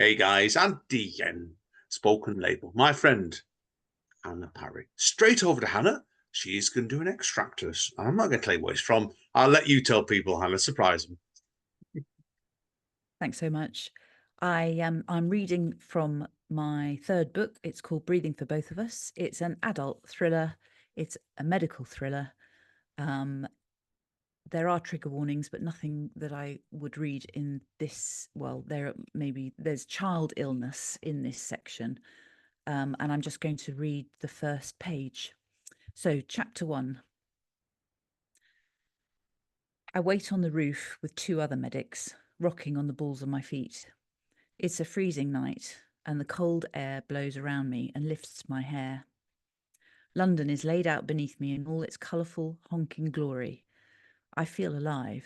Hey guys, and DN, spoken label. My friend, Hannah Parry. Straight over to Hannah. She's going to do an extract to us. I'm not going to tell you where it's from. I'll let you tell people, Hannah. Surprise them. Thanks so much. I'm reading from my third book. It's called Breathing for Both of Us. It's an adult thriller. It's a medical thriller. There are trigger warnings, but nothing that I would read in this. Well, there's child illness in this section. And I'm just going to read the first page. So, chapter 1. I wait on the roof with 2 other medics, rocking on the balls of my feet. It's a freezing night, and the cold air blows around me and lifts my hair. London is laid out beneath me in all its colourful, honking glory. I feel alive.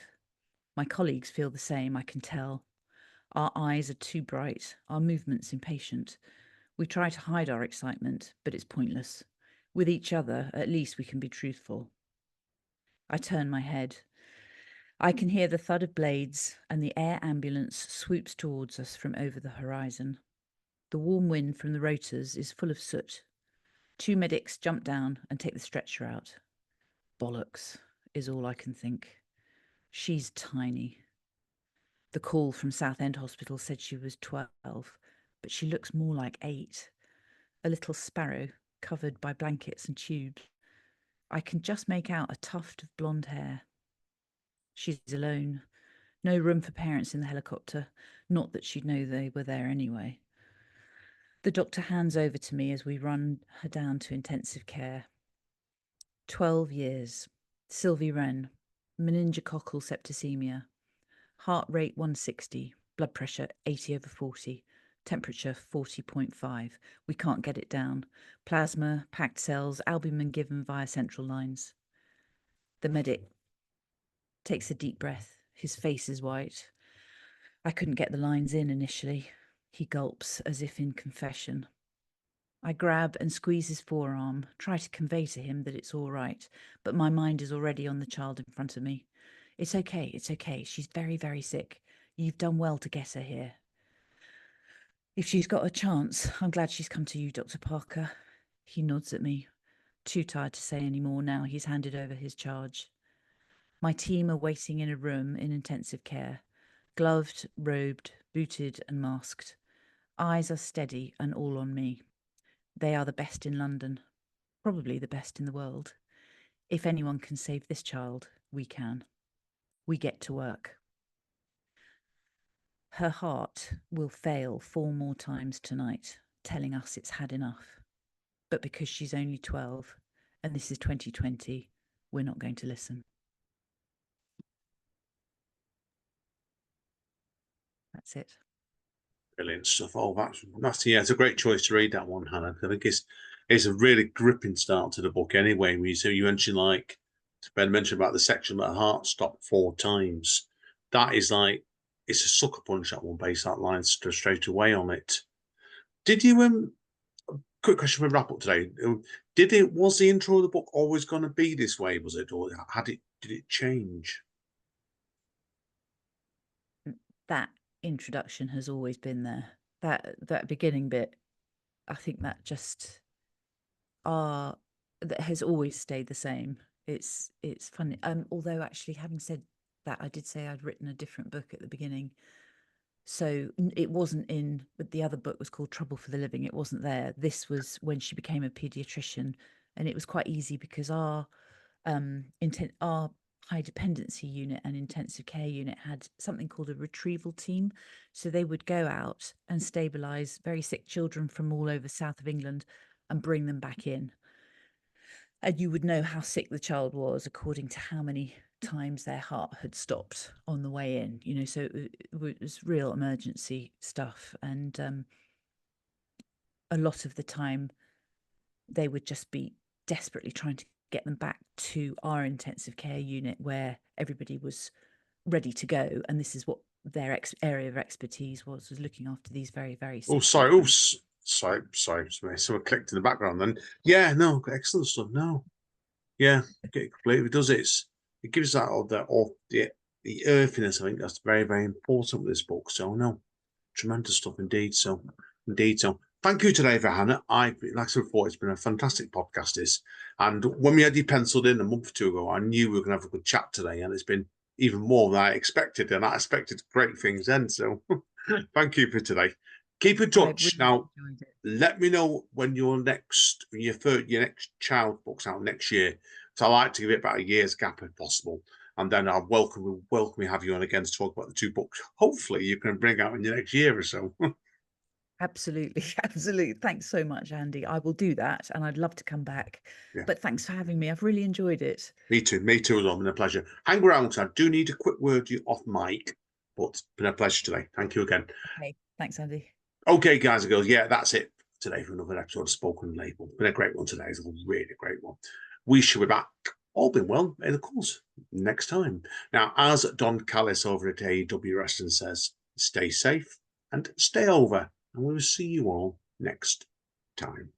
My colleagues feel the same, I can tell. Our eyes are too bright, our movements impatient. We try to hide our excitement, but it's pointless. With each other, at least we can be truthful. I turn my head. I can hear the thud of blades, and the air ambulance swoops towards us from over the horizon. The warm wind from the rotors is full of soot. 2 medics jump down and take the stretcher out. Bollocks, is all I can think. She's tiny. The call from Southend Hospital said she was 12, but she looks more like 8. A little sparrow, covered by blankets and tubes. I can just make out a tuft of blonde hair. She's alone. No room for parents in the helicopter. Not that she'd know they were there anyway. The doctor hands over to me as we run her down to intensive care. 12 years. Sylvie Wren. Meningococcal septicemia. Heart rate 160. Blood pressure 80/40. Temperature 40.5. We can't get it down. Plasma, packed cells, albumin given via central lines. The medic takes a deep breath. His face is white. I couldn't get the lines in initially. He gulps as if in confession. I grab and squeeze his forearm, try to convey to him that it's all right, but my mind is already on the child in front of me. It's okay, it's okay. She's very, very sick. You've done well to get her here. If she's got a chance, I'm glad she's come to you, Dr. Parker. He nods at me, too tired to say any more now he's handed over his charge. My team are waiting in a room in intensive care, gloved, robed, booted and masked. Eyes are steady and all on me. They are the best in London, probably the best in the world. If anyone can save this child, we can. We get to work. Her heart will fail 4 more times tonight, telling us it's had enough. But because she's only 12, and this is 2020, we're not going to listen. That's it. Brilliant stuff. Oh, that's yeah, it's a great choice to read that one, Hannah. I think it's a really gripping start to the book anyway. You mentioned, like Ben mentioned about the section that heart stopped 4 times. That is like it's a sucker punch, that one, based that line straight away on it. Did you quick question for wrap up today? Was the intro of the book always going to be this way? Was it, or did it change? That introduction has always been there. That beginning bit, I think that just that has always stayed the same. It's funny. Although actually, having said that, I did say I'd written a different book at the beginning. So it wasn't in, but the other book was called Trouble for the Living. It wasn't there. This was when she became a paediatrician, and it was quite easy because our high dependency unit and intensive care unit had something called a retrieval team. So they would go out and stabilise very sick children from all over south of England and bring them back in. And you would know how sick the child was according to how many times their heart had stopped on the way in, so it was real emergency stuff. And a lot of the time they would just be desperately trying to get them back to our intensive care unit where everybody was ready to go. And this is what their area of expertise was looking after these very, very sick Sorry. children. Sorry. Someone clicked in the background then. Yeah, no, excellent stuff. No. Yeah, it completely does. It gives that the earthiness. I think that's very, very important with this book. So no, Tremendous stuff indeed. So, thank you today for Hannah. Like I said before, it's been a fantastic podcast. And when we had you penciled in a month or two ago, I knew we were going to have a good chat today, and it's been even more than I expected, and I expected great things then. So, thank you for today. Keep in touch. Really Now, let me know when your next child book's out next year. So I like to give it about a year's gap if possible. And then I'll welcome have you on again to talk about the 2 books. Hopefully you can bring out in the next year or so. Absolutely. Absolutely. Thanks so much, Andy. I will do that. And I'd love to come back. Yeah. But thanks for having me. I've really enjoyed it. Me too. It's been a pleasure. Hang around. I do need a quick word to you off mic, but it's been a pleasure today. Thank you again. Okay. Thanks, Andy. Okay, guys and girls. Yeah, that's it today for another episode of Spoken Label. Been a great one today. It's a really great one. We shall be back, all been well, and of course, next time. Now, as Don Callis over at AEW Wrestling says, stay safe and stay over, and we will see you all next time.